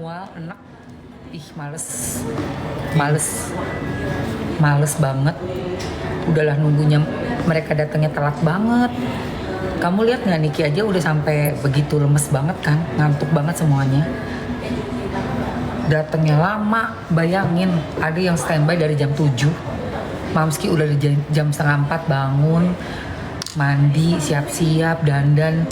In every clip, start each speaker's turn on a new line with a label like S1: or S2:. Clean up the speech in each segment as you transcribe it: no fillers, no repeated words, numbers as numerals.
S1: mual, enak. Ih, males banget. Udahlah nunggunya, mereka datangnya telat banget. Kamu lihat nggak, Niki aja udah sampai begitu lemes banget kan, ngantuk banget semuanya. Datangnya lama, bayangin ada yang standby dari jam 7. Mamski udah di jam setengah 4 bangun, mandi, siap-siap, dandan.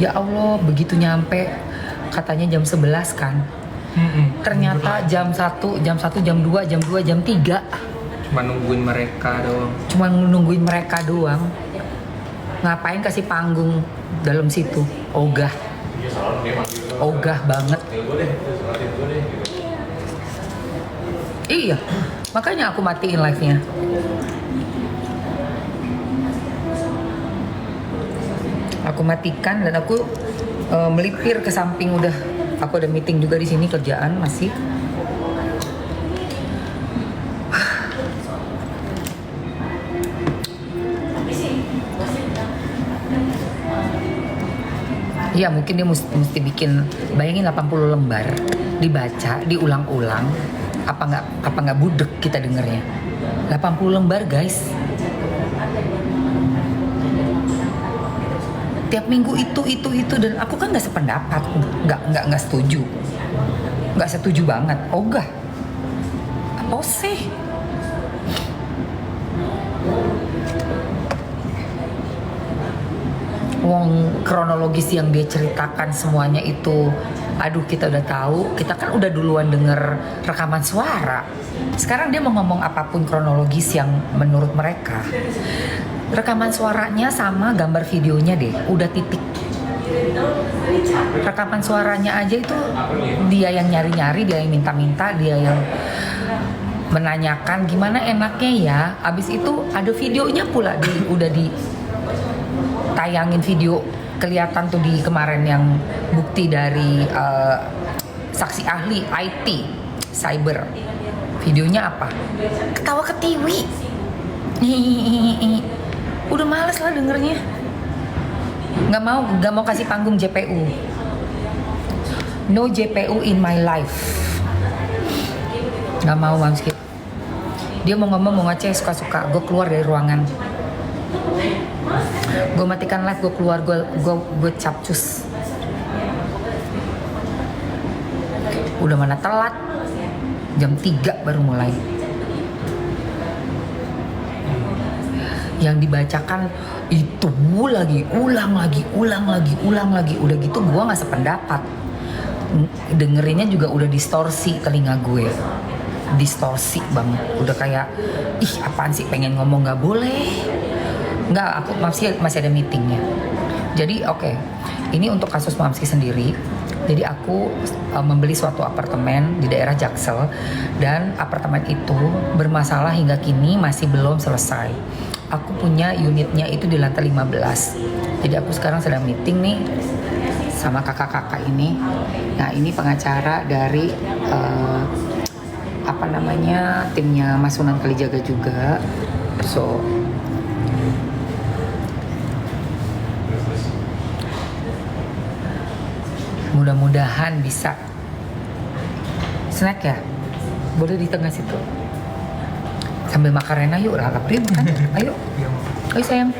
S1: Ya Allah, begitu nyampe katanya jam 11 kan. Ternyata jam 1, jam 2, jam 3.
S2: Cuma
S1: nungguin mereka doang. Ngapain kasih panggung dalam situ? Ogah banget. Iya, makanya aku matiin live-nya. Aku matikan dan aku melipir ke samping. Udah, aku ada meeting juga di sini, kerjaan masih. Iya, mungkin dia mesti bikin, bayangin 80 lembar dibaca, diulang-ulang. Apa nggak budek kita dengernya? 80 lembar, guys. Tiap minggu itu, dan aku kan nggak sependapat, nggak setuju banget. Ogah, apa sih? Wong kronologis yang dia ceritakan semuanya itu, aduh, kita udah tahu, kita kan udah duluan denger rekaman suara. Sekarang dia mau ngomong apapun kronologis yang menurut mereka. Rekaman suaranya sama gambar videonya deh, udah titik. Rekaman suaranya aja itu dia yang nyari-nyari, dia yang minta-minta, dia yang menanyakan gimana enaknya ya. Abis itu ada videonya pula, udah tayangin video, kelihatan tuh di kemarin yang bukti dari saksi ahli IT cyber. Videonya apa? Ketawa ketiwi. Udah males lah dengernya. Nggak mau kasih panggung JPU. No JPU in my life. Nggak mau, Mamski. Dia mau ngomong, mau ngeceh, suka-suka. Gue keluar dari ruangan. Gue matikan live, gue keluar, gue capcus. Udah mana telat, jam 3 baru mulai. Yang dibacakan itu lagi, ulang lagi. Udah gitu gue nggak sependapat. Dengerinnya juga udah distorsi telinga gue. Distorsi banget. Udah kayak, ih apaan sih, pengen ngomong nggak boleh. Nggak, aku masih ada meetingnya. Jadi oke. Ini untuk kasus Mamski sendiri. Jadi aku membeli suatu apartemen di daerah Jaksel, dan apartemen itu bermasalah hingga kini masih belum selesai. Aku punya unitnya itu di lantai 15. Jadi aku sekarang sedang meeting nih sama kakak-kakak ini. Nah, ini pengacara dari timnya Mas Sunan Kalijaga juga. So mudah-mudahan bisa snack ya, boleh di tengah situ sambil makarena. Yuk lah, April kan? Ayo sayang,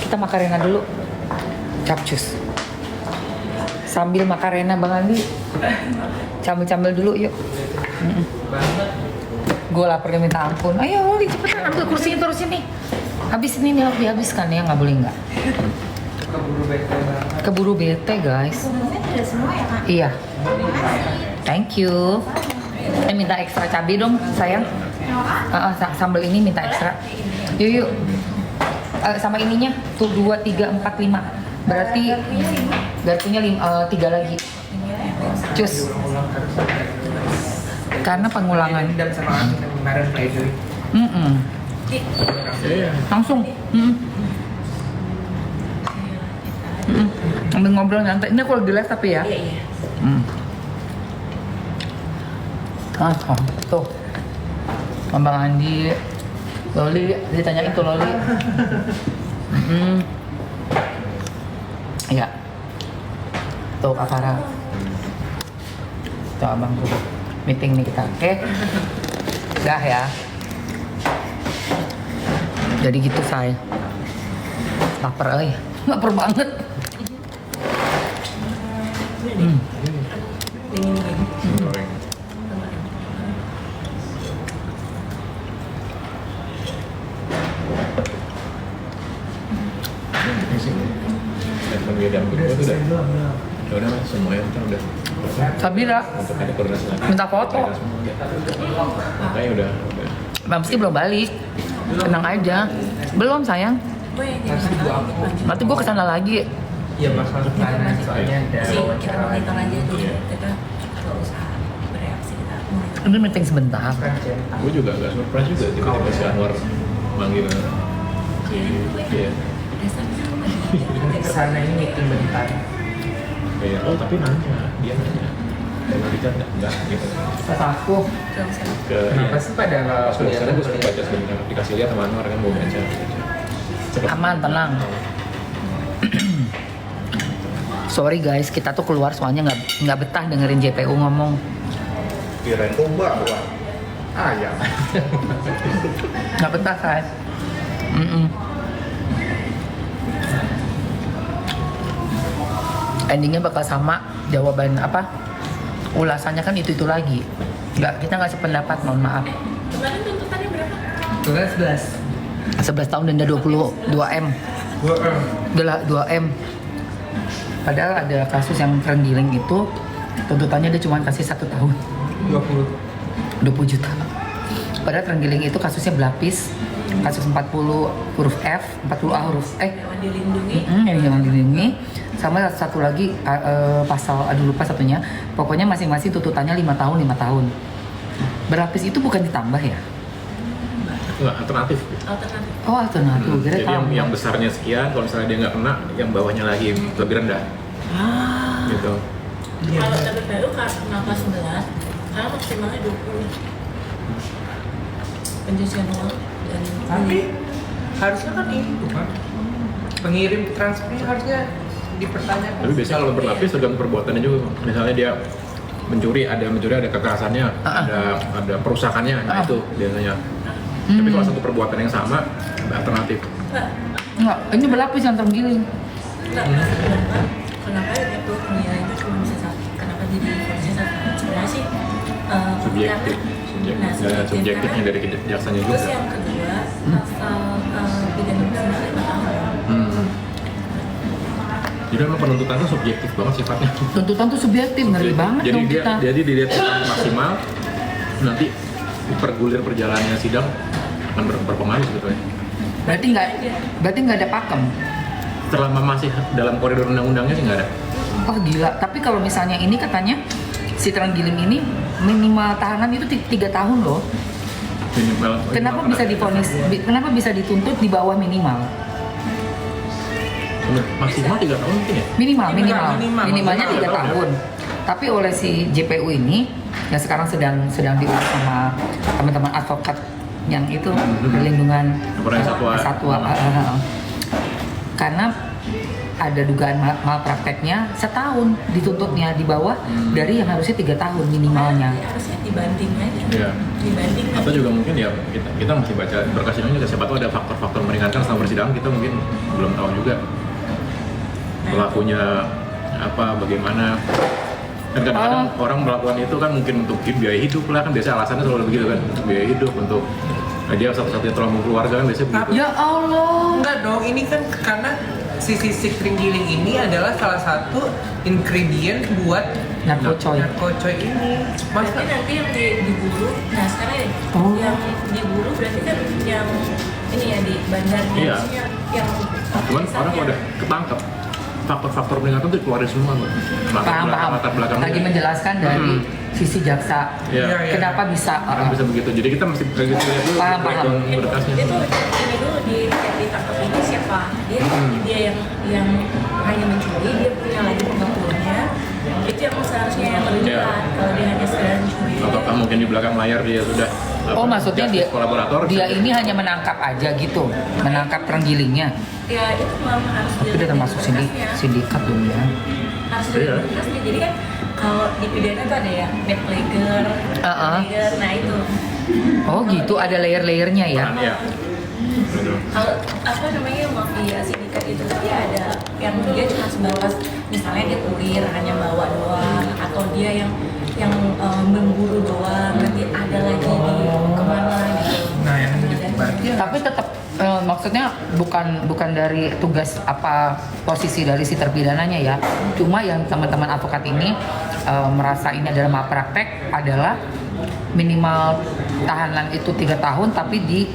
S1: kita makarena dulu, capcus sambil makarena. Bang Andi cambel dulu yuk. Gue lapar minta ampun. Ayo Loli, cepetan ambil kursinya, terus ini habis ini nih, dihabiskan ya, nggak boleh nggak. Keburu bete guys.
S3: Udah semua ya Kak?
S1: Iya. Thank you. Minta ekstra cabai dong sayang. Sambal ini minta ekstra. Yuk. Sama ininya tuh 2, 3, 4, 5. Berarti garpunya 3 lagi. Cus. Karena pengulangan. Langsung. Ambil ngobrol nyantai. Ini aku lagi live tapi ya. Tuh. Bang Andi, Loli, ditanyain tuh Loli. Iya. Tuh Kak Farah. Tuh abang gue meeting nih kita. Oke. Dah ya. Jadi gitu saya. Lapar lapar banget.
S2: Goreng. Ini sih. Dan pemilihan gue tuh udah lah semuanya ntar udah
S1: Sabira
S2: untuk ada koordinasi lagi.
S1: minta foto.
S2: Makanya udah.
S1: Mamski belum balik. Tenang aja. Belum sayang. Nanti gue kesana lagi.
S3: Iya masalah sana soalnya ada
S4: kita monitor aja tuh, kita nggak usah bereaksi, kita monitor.
S1: Ini meeting sebentar.
S2: Gue juga agak surprise juga tiba-tiba si Anwar manggil. Iya.
S3: sana ini meeting bentar.
S2: Kayak oh tapi nanya, dia nanya. Kalau Richard enggak gitu.
S1: Kata aku.
S3: Kenapa sih pada nggak
S2: Pas gue sana gue sempat baca sebentar, dikasih lihat sama Anwar kan mau baca.
S1: Aman, tenang. Sorry guys, kita tuh keluar soalnya nggak betah dengerin JPU ngomong.
S2: Kirain domba bukan ayam.
S1: Nggak betah guys. Endingnya bakal sama, jawaban apa? Ulasannya kan itu lagi. Kita nggak sependapat, mohon maaf.
S4: Kemarin tuntutannya berapa?
S3: 11.
S1: 11 tahun denda 22 M. 2 M. Padahal ada kasus yang terenggiling itu tuntutannya dia cuma kasih 1 tahun 20 juta. Padahal terenggiling itu kasusnya berlapis, kasus 40 huruf F, 40 A huruf
S4: Yang dilindungi.
S1: yang jangan dilindungi, sama satu lagi pasal, aduh lupa satunya. Pokoknya masing-masing tuntutannya 5 tahun 5 tahun. Berlapis itu bukan ditambah ya?
S2: Enggak, alternatif.
S4: Alternatif.
S1: Oh alternatif, kira
S2: Jadi yang besarnya sekian, kalau misalnya dia nggak kena, yang bawahnya lagi lebih rendah. Gitu.
S4: Kalau TPPU karena kelas 11, karena maksimalnya 20 pencucian uang dan
S3: Tapi harusnya kan itu kan pengirim transfernya harusnya dipertanyakan.
S2: Tapi biasanya kalau berlapis tergantung perbuatannya juga. Misalnya dia mencuri ada kekerasannya, ada perusakannya, nah itu biasanya. Tapi kalau satu perbuatan yang sama, ada alternatif.
S1: Enggak, ini berlapis yang terenggiling.
S4: Kenapa itu penilaian itu cuma bisa satu? Kenapa jadi fonisnya satu? Sebenarnya sih
S2: Subjektif. Subjektifnya dari kejaksanya juga.
S4: Terus yang kedua, pasal pidana maksimal 5 tahun.
S2: Jadi memang penuntutan itu subjektif banget sifatnya.
S1: Tuntutan tuh subjektif, ngeri banget
S2: Jadi
S1: dong
S2: dia,
S1: kita.
S2: jadi dilihat maksimal, nanti pergulir perjalanannya sidang akan berpengaruh sebetulnya.
S1: Berarti nggak ada pakem.
S2: Selama masih dalam koridor undang-undangnya sih nggak ada.
S1: Oh gila, tapi kalau misalnya ini katanya si terenggiling ini minimal tahanan itu 3 tahun loh.
S2: Minimal.
S1: Kenapa bisa divonis? Kenapa bisa dituntut di bawah minimal?
S2: Maksimal 3 tahun mungkin ya?
S1: Minimalnya 3 tahun. Tapi oleh si JPU ini yang sekarang sedang diurus sama teman-teman advokat yang itu perlindungan satwa. Karena ada dugaan malprakteknya, setahun dituntutnya di bawah dari yang harusnya 3 tahun minimalnya.
S4: Harusnya dibanding aja.
S2: Iya.
S4: Dibanding.
S2: Atau juga mungkin ya kita masih baca berkas sidang juga, siapa tahu ada faktor-faktor meringankan selama persidangan, kita mungkin belum tahu juga pelakunya apa, bagaimana. Dan kadang-kadang orang melakukan itu kan mungkin untuk biaya hidup lah, kan biasanya alasannya selalu begitu kan, untuk biaya hidup, untuk dia satu-satunya tulang keluarga kan biasanya begitu.
S1: Ya Allah.
S3: Enggak dong, ini kan karena si sisik terenggiling ini adalah salah satu ingredient buat
S1: Narkocoy.
S3: narkocoy ini.
S4: Berarti nanti yang diburu, nah sekarang yang diburu berarti kan yang ini ya di bandarnya.
S2: Iya.
S4: Yang
S2: Cuman orang udah ketangkep, faktor-faktor peringatan itu dikeluarin semua loh.
S1: Paham.
S2: Latar belakangnya.
S1: Lagi menjelaskan dari sisi jaksa.
S2: Iya.
S1: Kenapa bisa?
S2: Bisa begitu. Jadi kita mesti lihat dulu
S1: Paham.
S2: breakdown berkasnya.
S4: itu ini dulu ditangkap ini siapa? Dia yang hanya mencuri, dia punya lagi pengepulnya. Itu yang seharusnya yang terlibat. Kalau dia hanya sekedar mencuri.
S2: Ataukah mungkin di belakang layar dia sudah
S1: Maksudnya dia
S2: kolaborator?
S1: dia ini hanya menangkap aja gitu, menangkap terenggilingnya.
S4: Ya itu memang harus
S1: Tapi dia termasuk sindikat dong ya.
S4: harus dilihat berkasnya. Jadi kan Kalau di pidana tuh ada ya backlegger, backlegger, nah itu.
S1: Oh gitu, ada layer-layernya ya.
S2: Kan ya. Betul.
S4: Kalau apa namanya mafia sindikat itu dia ada yang dia cuma sebatas misalnya dia kurir hanya bawa doang, atau dia yang memburu doang, nanti ada lagi di kemana gitu.
S3: Nah, yang berarti
S1: Tapi tetap maksudnya bukan dari tugas apa posisi dari si terpidananya ya. Cuma yang teman-teman advokat ini merasa ini adalah malpraktek adalah minimal tahanan itu 3 tahun tapi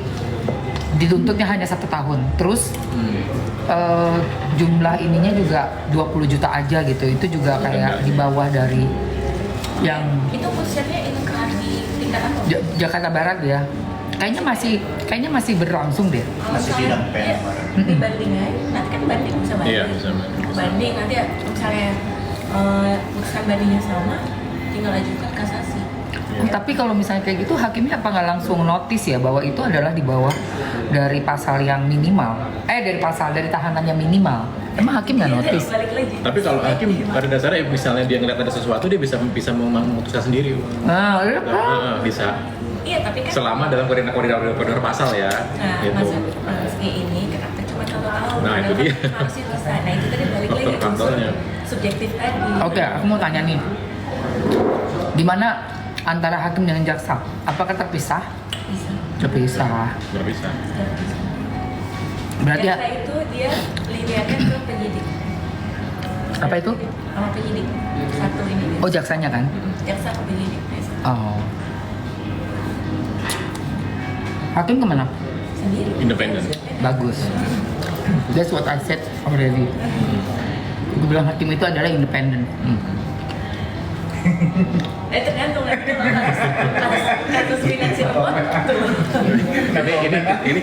S1: dituntutnya hanya 1 tahun. Terus jumlah ininya juga 20 juta aja gitu. Itu juga kayak di bawah dari yang
S4: Itu pusatnya inkrah di tingkat apa?
S1: Jakarta Barat ya. Kayaknya masih berlangsung deh.
S5: Masih sidang
S4: Iya,
S5: PN.
S4: dibanding ya, nanti kan banding bisa banding.
S2: Iya, bisa banding.
S4: Banding nanti misalnya putusan bandingnya sama, tinggal ajukan kasasi.
S1: Tapi kalau misalnya kayak gitu hakimnya apa nggak langsung notis ya bahwa itu adalah di bawah dari pasal yang minimal, dari tahanannya minimal. Emang hakim nggak notis?
S4: Balik lagi.
S2: Tapi kalau hakim pada dasarnya misalnya dia ngeliat ada sesuatu dia bisa memutuskan sendiri.
S1: Nah, iya kan?
S2: Bisa.
S4: Iya, tapi kan
S2: Selama dalam koridor pasal ya.
S4: nah,
S2: Gitu.
S4: masuk ini kenapa cuma 1 tahun?
S2: Nah, itu dia.
S4: Harusnya bisa. Nah, itu tadi balik lagi
S2: Faktor kantornya.
S4: subjektif tadi.
S1: Oke, aku mau tanya nih, di mana antara hakim dengan jaksa? Apakah terpisah?
S4: Bisa.
S1: Terpisah.
S2: Nggak bisa.
S1: Berarti
S4: Jaksa itu dia lihatnya ke penyidik.
S1: apa itu?
S4: Sama penyidik. Satu ini.
S1: Oh jaksanya kan?
S4: Jaksa ke penyidik. biasa.
S1: Oh. Hakim kemana?
S4: Sendiri.
S2: Independen.
S1: Bagus. That's what I said already. Gue bilang hakim itu adalah independen.
S4: Tergantung nanti kalau kasus finansial
S2: ini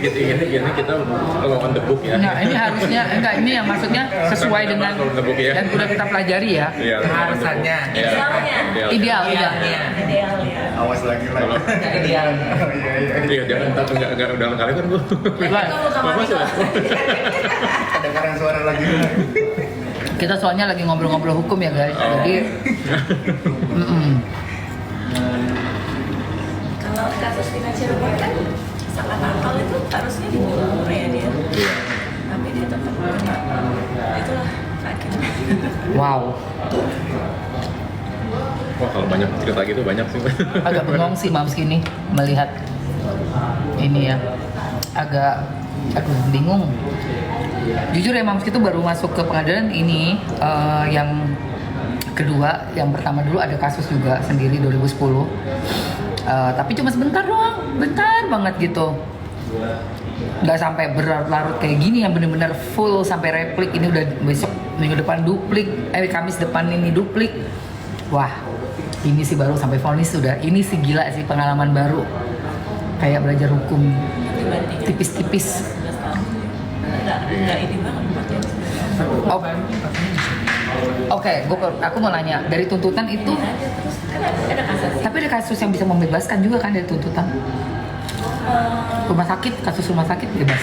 S2: kita on the book ya.
S1: Nah ini harusnya ini yang maksudnya sesuai dengan
S2: On the book ya.
S1: yang udah kita pelajari ya.
S2: Iya,
S3: Harusannya.
S2: Iya.
S1: Ideal.
S4: idealnya.
S5: Awas lagi lah.
S2: Kalau
S3: Ideal.
S2: iya jangan ntar nggak udah kali kan gua. Bapak sih.
S5: Kedengaran suara lagi.
S1: Kita soalnya lagi ngobrol-ngobrol hukum ya guys. Jadi
S4: Kalau kasus finansial kan sangat nakal itu harusnya dibunuh ya dia.
S2: Iya.
S4: Tapi dia tetap kena. Itulah sakit.
S1: wow,
S2: Wah kalau banyak cerita gitu banyak sih.
S1: agak bengong sih Mams gini melihat ini ya. Aduh bingung. Jujur ya Mams itu baru masuk ke pengadilan ini yang kedua, yang pertama dulu ada kasus juga sendiri 2010. Tapi cuma sebentar doang, bentar banget gitu. Nggak sampai berlarut-larut kayak gini yang bener-bener full sampai replik. Ini udah besok minggu depan duplik, Kamis depan ini duplik. Wah, ini sih baru sampai vonis sudah. Ini sih gila sih pengalaman baru. Kayak belajar hukum tipis-tipis.
S4: Enggak ini banget.
S1: Oh. Oke, aku mau nanya dari tuntutan itu,
S4: Terus kan ada kasasi.
S1: tapi ada kasus yang bisa membebaskan juga kan dari tuntutan? Rumah sakit, kasus rumah sakit bebas.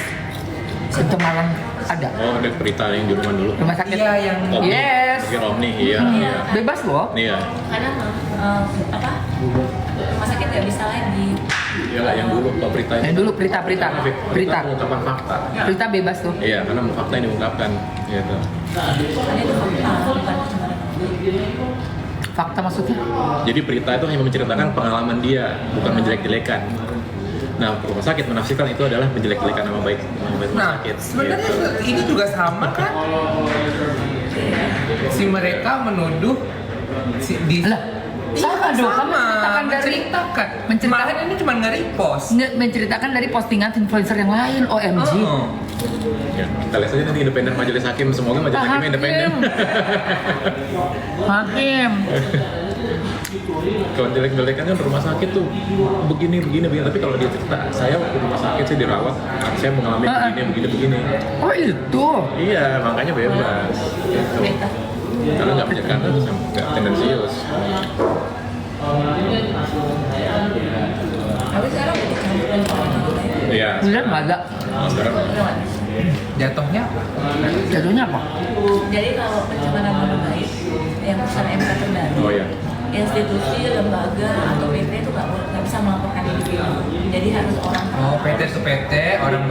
S1: Pencemaran ada.
S2: Oh ada berita yang di rumah dulu.
S1: Rumah sakit.
S3: Iya, yang
S2: Omni.
S1: Yes.
S2: Pikir Omni, iya. Iya.
S1: Bebas loh.
S2: Iya.
S4: Karena apa? Rumah sakit nggak bisa lagi.
S2: Iya lah yang dulu Pak beritanya.
S1: Yang dulu berita.
S2: Pengungkapan fakta.
S1: Berita bebas tuh.
S2: Iya karena fakta yang diungkapkan gitu.
S4: Karena itu fakta bukan pencemaran.
S1: Fakta maksudnya?
S2: Jadi berita itu hanya menceritakan pengalaman dia, bukan menjelek-jelekan. Nah, rumah sakit menafsirkan itu adalah menjelek-jelekan nama baik rumah
S3: Nah,
S2: sakit.
S3: sebenarnya
S2: gitu.
S3: ini juga sama kan? Si mereka menuduh
S1: Lah, sama dong. Kamu menceritakan dari
S3: menceritakan. Malahan ini cuma nge-repost.
S1: menceritakan dari postingan influencer yang lain. OMG.
S3: Oh.
S2: Ya, kita lihat saja nanti independen majelis hakim. Semoga majelis hakimnya independen.
S1: Hakim.
S2: Kalau jelek-jelekan kan rumah sakit tuh begini. Tapi kalau dia cerita, saya waktu rumah sakit saya dirawat, saya mengalami begini.
S1: Oh itu.
S2: Iya, makanya bebas. Gitu. Karena nggak menceritakan, nggak tendensius.
S4: Tapi sekarang udah dicampurin sama
S2: Iya.
S1: Udah nggak ada.
S2: Sekarang
S3: Jatuhnya
S1: Jatuhnya apa?
S4: Jadi kalau pencemaran nama baik yang putusan MK terbaru.
S2: Oh ya.
S4: Institusi, lembaga atau PT itu nggak bisa melaporkan individu. Jadi harus orang
S3: Oh, PT to PT, orang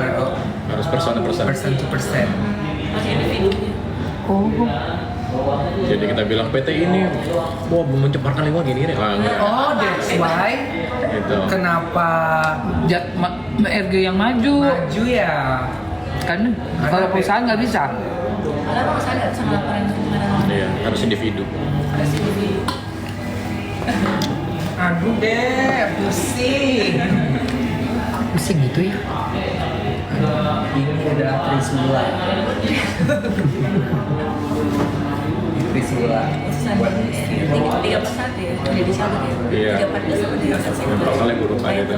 S2: Harus person to person.
S3: person to person.
S4: masih individu.
S1: Oh.
S2: Jadi kita bilang PT ini wah mencemarkan lingkungan gini nih. Ah, enggak.
S3: Oh, that's why
S2: Gitu.
S3: kenapa
S1: RG yang maju.
S3: maju ya?
S1: Kan kalau perusahaan nggak bisa.
S4: Karena perusahaan nggak bisa melaporkan kemana mana.
S2: Iya, harus individu.
S4: Harus individu.
S3: Aduh deh, pusing.
S1: Pusing gitu ya.
S3: Ini adalah Trisula. Trisula.
S4: Putusan
S3: Buat
S4: tiga persatu ya, udah dicabut ya.
S2: Iya.
S4: 314 sama 314.
S2: Yang pasalnya buruk ada itu.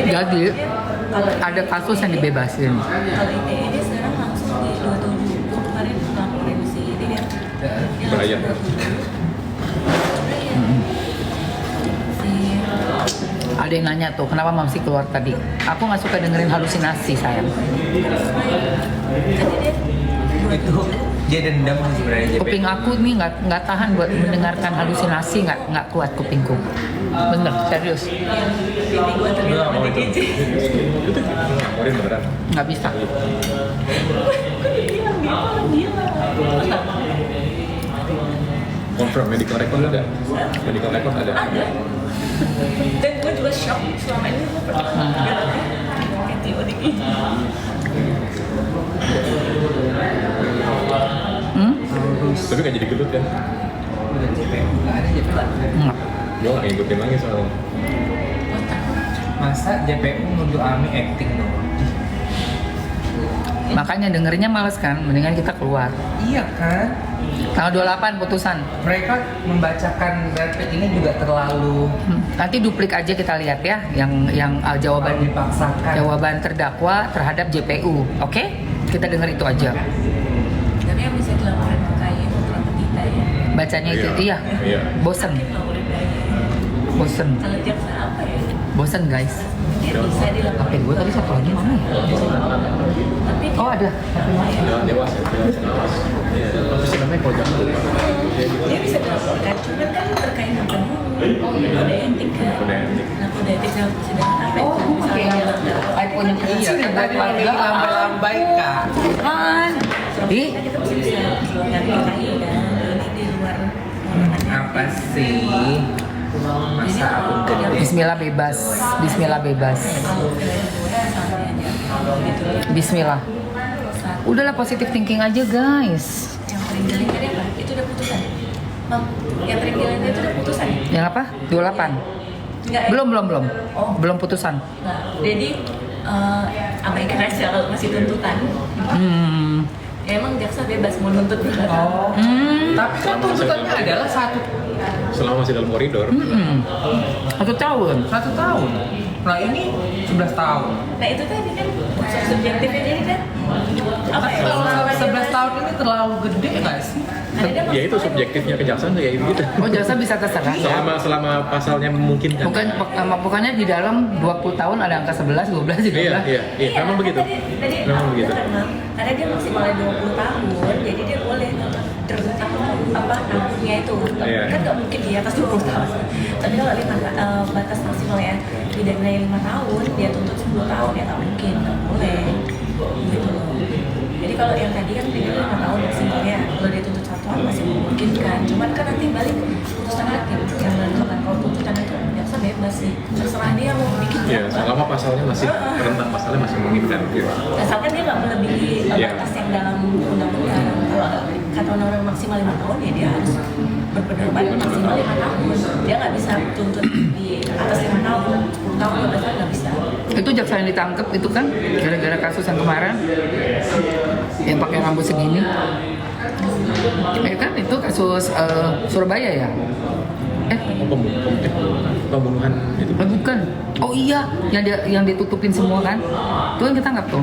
S1: Jadi, ada kasus yang dibebasin.
S4: Kalau ITE ini sekarang langsung di 27 kemarin laporin si ini kan. Yang
S2: Brian.
S4: langsung 27. Si
S1: Ada yang nanya tuh, kenapa Mamsi keluar tadi? Aku nggak suka dengerin halusinasi, sayang.
S3: itu dia dendam sih sebenarnya JP.
S1: Kuping aku nih nggak tahan buat mendengarkan halusinasi, nggak kuat kupingku. Bener, serius,
S4: bibi gue terlihat
S3: Oh,
S4: mati
S3: itu.
S4: kece.
S2: Itu laporin beneran.
S1: nggak bisa.
S2: Confirm medical record ada. Medical record ada.
S4: Ada. Dan gue juga shock selama ini gue pernah antibiotik ini.
S2: Tapi nggak jadi gelut kan?
S3: Udah JP, nggak ada JP.
S1: Nggak.
S2: Gue nggak ngikutin lagi soalnya.
S3: Masa JPU nuduh Ami acting dong?
S1: Makanya dengerinnya males kan, mendingan kita keluar.
S3: Iya kan?
S1: Tanggal 28 putusan.
S3: Mereka membacakan rapid ini juga terlalu
S1: Nanti duplik aja kita lihat ya, yang jawaban
S3: dipaksakan.
S1: jawaban terdakwa terhadap JPU. Oke? Kita denger itu aja.
S4: Tapi yang bisa dilaporkan ke KAI untuk kita ya.
S1: Bacanya itu
S2: Iya.
S1: iya.
S2: Iya.
S1: Bosen,
S4: Laporin aja.
S1: bosen,
S4: Kalau jaksa apa ya?
S1: bosen guys.
S4: Dia bisa
S1: HP
S4: dilaporkan.
S1: gue tadi satu lagi mana ya?
S4: Tapi
S1: Oh ada.
S2: Dewas, dewasa. Apa sih namanya kalau jangan lupa?
S4: dia bisa dilaporkan, cuman kan terkait dengan kode etik kan.
S2: Kode etik.
S4: Nah, kode etik dalam persidangan apa
S1: Oh,
S4: itu?
S1: oke. iPhone yang
S3: Iya,
S1: kecil
S3: kan tadi lagi lambai-lambai kak.
S1: kan? Ih,
S4: Kan kita masih bisa keluar dari KAI kan. Ini di luar kewenangannya.
S3: Apa sih? Masa aku gede?
S1: Bismillah bebas, Bismillah bebas,
S4: Kalau misalnya gitu ya.
S1: Bismillah.
S4: Satu,
S1: Udahlah positive thinking aja guys.
S4: yang terenggiling tadi apa? Itu udah putusan ya? Bang, yang terenggiling itu udah putusan ya?
S1: Yang apa? 28.
S4: Enggak ya?
S1: Belum.
S4: Oh.
S1: Belum putusan.
S4: Nah, jadi abaikan aja kalau masih tuntutan. Ya, emang jaksa bebas mau nuntut berapa?
S3: Oh. Tapi kan tuntutannya adalah
S2: Selama masih dalam koridor.
S1: 1 tahun.
S3: 1 tahun. Nah ini 11 tahun.
S4: Nah itu tadi kan unsur subjektifnya jadi kan apa
S3: Tapi
S4: ya?
S3: kalau 11 tahun ini terlalu gede nggak sih?
S2: Ya itu subjektifnya kejaksaan kayak gitu.
S1: Oh jasa bisa terserah.
S2: Selama pasalnya memungkinkan.
S1: Pokoknya di dalam 20 tahun ada angka 11, 12, 13.
S2: Iya, memang begitu.
S4: Tadi
S2: Memang begitu.
S4: karena dia maksimalnya 20 tahun, jadi dia boleh terutama apa nabungnya itu.
S2: Iya.
S4: Kan nggak mungkin di atas 20 tahun. Tapi kalau batas maksimalnya pidananya 5 tahun, dia tuntut 10 tahun ya nggak mungkin, nggak boleh. Gitu loh. Jadi kalau yang tadi kan pidananya 5 tahun maksimalnya, kalau dia tuntut 1 tahun masih memungkinkan. Cuman kan nanti balik putusan hakim yang menentukan kalau tuntutan itu jaksa bebas sih. Terserah dia mau bikin
S2: Ya,
S4: berapa.
S2: selama pasalnya masih rentan, pasalnya masih memungkinkan. Gitu.
S4: Asalkan dia nggak melebihi
S2: Iya.
S4: batas yang dalam undang-undang. Kalau kata undang-undang maksimal 5 tahun ya dia harus berpedoman maksimal 5 tahun. Dia nggak bisa tuntut di atas 5 tahun, 10 tahun, 15 tahun nggak bisa.
S1: Itu jaksa yang ditangkap itu kan gara-gara kasus yang kemarin yang pakai rambut segini. Kan itu kasus Surabaya ya?
S2: Pembunuhan itu.
S1: Bukan. Oh iya, yang ditutupin semua kan? Itu kan ketangkap tuh.